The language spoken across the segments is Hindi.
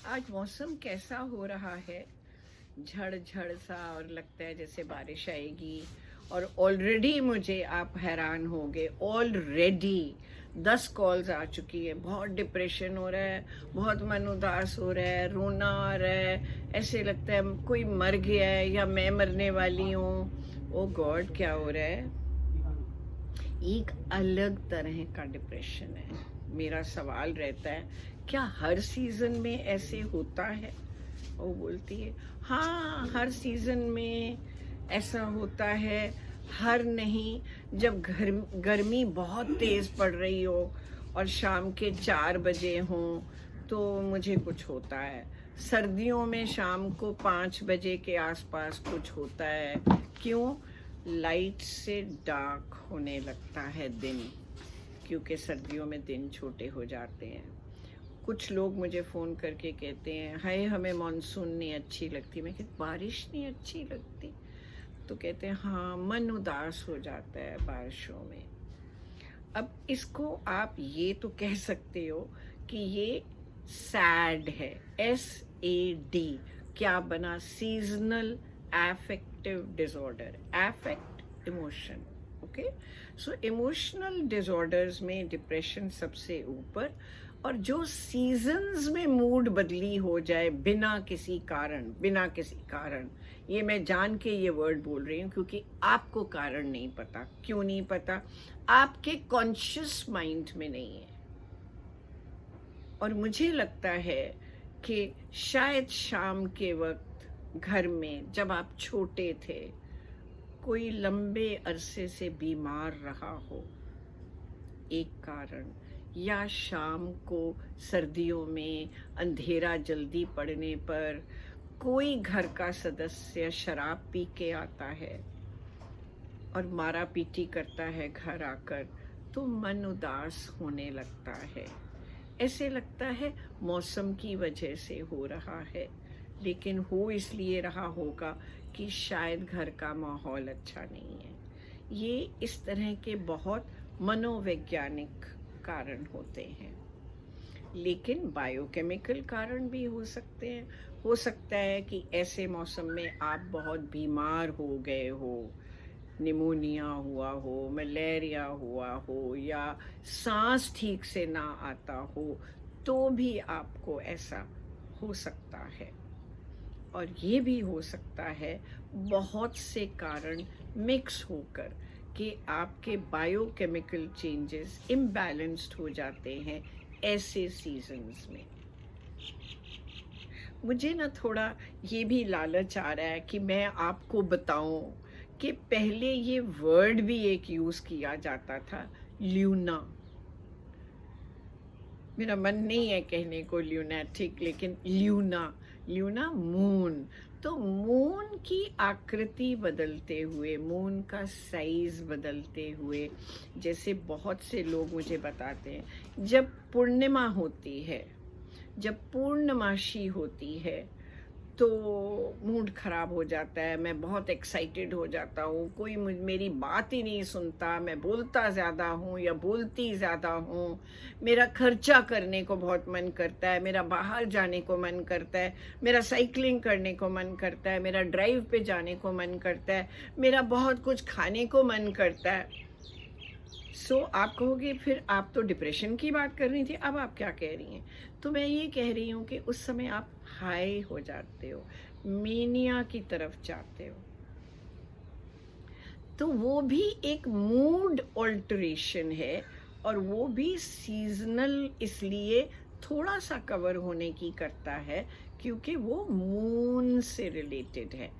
आज मौसम कैसा हो रहा है, झड़ झड़ सा, और लगता है जैसे बारिश आएगी। और ऑलरेडी मुझे आप हैरान होंगे, ऑलरेडी 10 कॉल्स आ चुकी है। बहुत डिप्रेशन हो रहा है, बहुत मन उदास हो रहा है, रोना आ रहा है, ऐसे लगता है कोई मर गया है या मैं मरने वाली हूँ। ओ गॉड, क्या हो रहा है? एक अलग तरह का डिप्रेशन है। मेरा सवाल रहता है, क्या हर सीजन में ऐसे होता है? वो बोलती है, हाँ, हर सीजन में ऐसा होता है। हर नहीं, जब गर्मी बहुत तेज पड़ रही हो और शाम के 4 बजे हों तो मुझे कुछ होता है। सर्दियों में शाम को 5 बजे के आसपास कुछ होता है। क्यों? लाइट से डार्क होने लगता है दिन, क्योंकि सर्दियों में दिन छोटे हो जाते हैं। कुछ लोग मुझे फ़ोन करके कहते हैं, हाय हमें मानसून नहीं अच्छी लगती। मैं कहती, बारिश नहीं अच्छी लगती? तो कहते हैं हाँ, मन उदास हो जाता है बारिशों में। अब इसको आप ये तो कह सकते हो कि ये सैड है, SAD। क्या बना? Seasonal effective disorder. Effect emotion, okay. So emotional disorders में डिप्रेशन सबसे ऊपर। और जो सीजन्स में मूड बदली हो जाए बिना किसी कारण, बिना किसी कारण, ये मैं जान के ये वर्ड बोल रही हूँ क्योंकि आपको कारण नहीं पता। क्यों नहीं पता? आपके कॉन्शियस माइंड में नहीं है। और मुझे लगता है कि शायद शाम के वक्त घर में जब आप छोटे थे, कोई लंबे अरसे से बीमार रहा हो, एक कारण, या शाम को सर्दियों में अंधेरा जल्दी पड़ने पर कोई घर का सदस्य शराब पी के आता है और मारा पीटी करता है घर आकर, तो मन उदास होने लगता है। ऐसे लगता है मौसम की वजह से हो रहा है, लेकिन हो इसलिए रहा होगा कि शायद घर का माहौल अच्छा नहीं है। ये इस तरह के बहुत मनोवैज्ञानिक कारण होते हैं। लेकिन बायोकेमिकल कारण भी हो सकते हैं। हो सकता है कि ऐसे मौसम में आप बहुत बीमार हो गए हो, निमोनिया हुआ हो, मलेरिया हुआ हो, या सांस ठीक से ना आता हो, तो भी आपको ऐसा हो सकता है। और ये भी हो सकता है बहुत से कारण मिक्स होकर कि आपके बायोकेमिकल चेंजेस इम्बैलेंस्ड हो जाते हैं ऐसे सीजन्स में। मुझे ना थोड़ा ये भी लालच आ रहा है कि मैं आपको बताऊं कि पहले ये वर्ड भी एक यूज़ किया जाता था, ल्यूना। मेरा मन नहीं है कहने को ल्यूनैटिक, लेकिन ल्यूना, ल्यूना मून। तो मून की आकृति बदलते हुए, मून का साइज बदलते हुए, जैसे बहुत से लोग मुझे बताते हैं, जब पूर्णिमा होती है, जब पूर्णमासी होती है, तो मूड ख़राब हो जाता है। मैं बहुत एक्साइटेड हो जाता हूँ, कोई मेरी बात ही नहीं सुनता, मैं बोलता ज़्यादा हूँ या बोलती ज़्यादा हूँ। मेरा खर्चा करने को बहुत मन करता है, मेरा बाहर जाने को मन करता है, मेरा साइकिलिंग करने को मन करता है, मेरा ड्राइव पे जाने को मन करता है, मेरा बहुत कुछ खाने को मन करता है। आप कहोगे फिर आप तो डिप्रेशन की बात कर रही थी, अब आप क्या कह रही हैं? तो मैं ये कह रही हूँ कि उस समय आप हाई हो जाते हो, मेनिया की तरफ जाते हो। तो वो भी एक मूड ऑल्टरेशन है, और वो भी सीजनल इसलिए थोड़ा सा कवर होने की करता है क्योंकि वो मून से रिलेटेड है।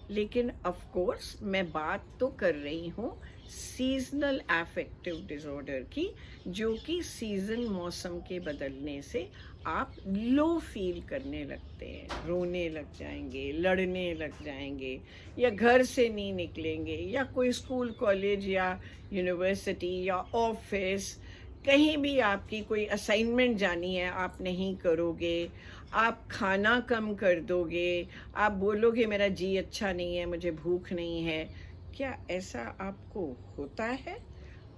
लेकिन ऑफ कोर्स मैं बात तो कर रही हूँ सीजनल अफेक्टिव डिसऑर्डर की, जो कि सीजन मौसम के बदलने से आप लो फील करने लगते हैं, रोने लग जाएंगे, लड़ने लग जाएंगे, या घर से नहीं निकलेंगे, या कोई स्कूल कॉलेज या यूनिवर्सिटी या ऑफिस, कहीं भी आपकी कोई असाइनमेंट जानी है आप नहीं करोगे, आप खाना कम कर दोगे, आप बोलोगे मेरा जी अच्छा नहीं है, मुझे भूख नहीं है। क्या ऐसा आपको होता है?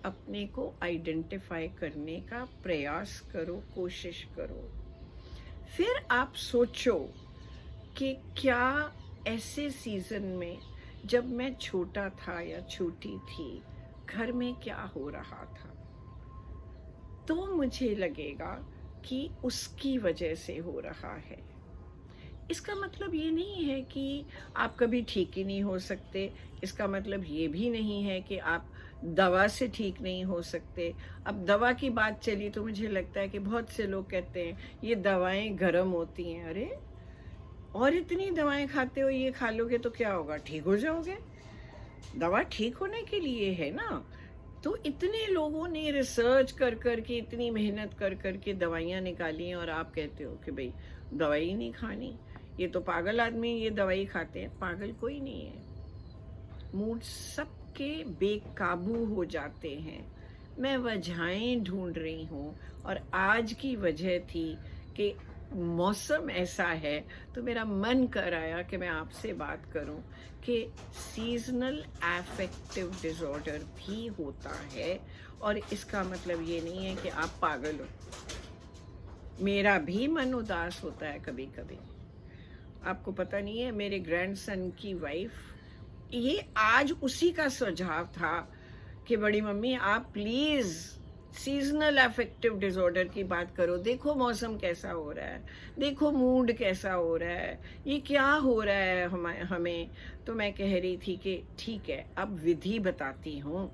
अपने को आइडेंटिफाई करने का प्रयास करो, कोशिश करो। फिर आप सोचो कि क्या ऐसे सीज़न में जब मैं छोटा था या छोटी थी, घर में क्या हो रहा था, तो मुझे लगेगा कि उसकी वजह से हो रहा है। इसका मतलब ये नहीं है कि आप कभी ठीक ही नहीं हो सकते, इसका मतलब ये भी नहीं है कि आप दवा से ठीक नहीं हो सकते। अब दवा की बात चली तो मुझे लगता है कि बहुत से लोग कहते हैं ये दवाएं गर्म होती हैं। अरे, और इतनी दवाएं खाते हो, ये खा लोगे तो क्या होगा, ठीक हो जाओगे। दवा ठीक होने के लिए है ना। तो इतने लोगों ने रिसर्च कर कर के, इतनी मेहनत कर कर के दवाइयाँ निकाली हैं, और आप कहते हो कि भाई दवाई नहीं खानी, ये तो पागल आदमी ये दवाई खाते हैं। पागल कोई नहीं है, मूड सबके बेकाबू हो जाते हैं। मैं वजहें ढूंढ रही हूँ, और आज की वजह थी कि मौसम ऐसा है, तो मेरा मन कर आया कि मैं आपसे बात करूं कि सीजनल अफेक्टिव डिसऑर्डर भी होता है, और इसका मतलब ये नहीं है कि आप पागल हो। मेरा भी मन उदास होता है कभी कभी। आपको पता नहीं है, मेरे ग्रैंडसन की वाइफ, ये आज उसी का सुझाव था कि बड़ी मम्मी आप प्लीज़ सीजनल अफेक्टिव डिसऑर्डर की बात करो। देखो मौसम कैसा हो रहा है, देखो मूड कैसा हो रहा है, ये क्या हो रहा है हमें। तो मैं कह रही थी कि ठीक है, अब विधि बताती हूँ।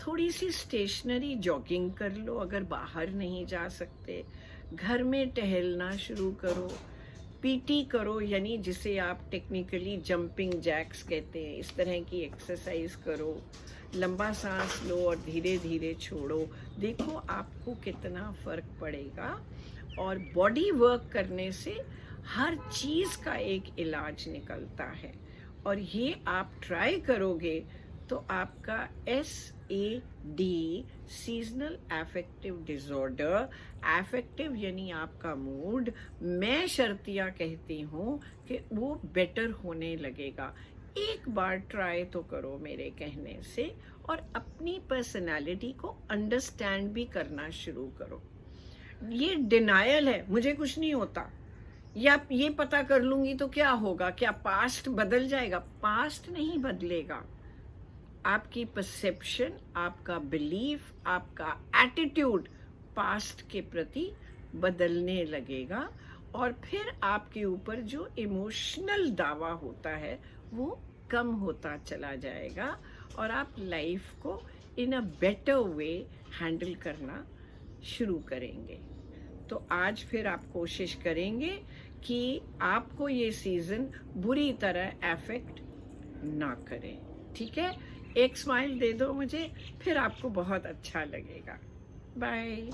थोड़ी सी स्टेशनरी जॉगिंग कर लो, अगर बाहर नहीं जा सकते घर में टहलना शुरू करो। पीटी करो, यानी जिसे आप टेक्निकली जंपिंग जैक्स कहते हैं, इस तरह की एक्सरसाइज करो। लंबा सांस लो और धीरे धीरे छोड़ो। देखो आपको कितना फ़र्क पड़ेगा। और बॉडी वर्क करने से हर चीज़ का एक इलाज निकलता है, और ये आप ट्राई करोगे तो आपका SAD, seasonal affective disorder, affective यानी आपका मूड, मैं शर्तिया कहती हूँ कि वो बेटर होने लगेगा। एक बार ट्राई तो करो मेरे कहने से, और अपनी पर्सनालिटी को अंडरस्टैंड भी करना शुरू करो। ये डिनायल है, मुझे कुछ नहीं होता, या ये पता कर लूँगी तो क्या होगा, क्या पास्ट बदल जाएगा? पास्ट नहीं बदलेगा, आपकी परसेप्शन, आपका बिलीफ, आपका एटीट्यूड पास्ट के प्रति बदलने लगेगा, और फिर आपके ऊपर जो इमोशनल दावा होता है वो कम होता चला जाएगा, और आप लाइफ को इन अ बेटर वे हैंडल करना शुरू करेंगे। तो आज फिर आप कोशिश करेंगे कि आपको ये सीज़न बुरी तरह अफेक्ट ना करे। ठीक है, एक स्माइल दे दो मुझे, फिर आपको बहुत अच्छा लगेगा। बाय।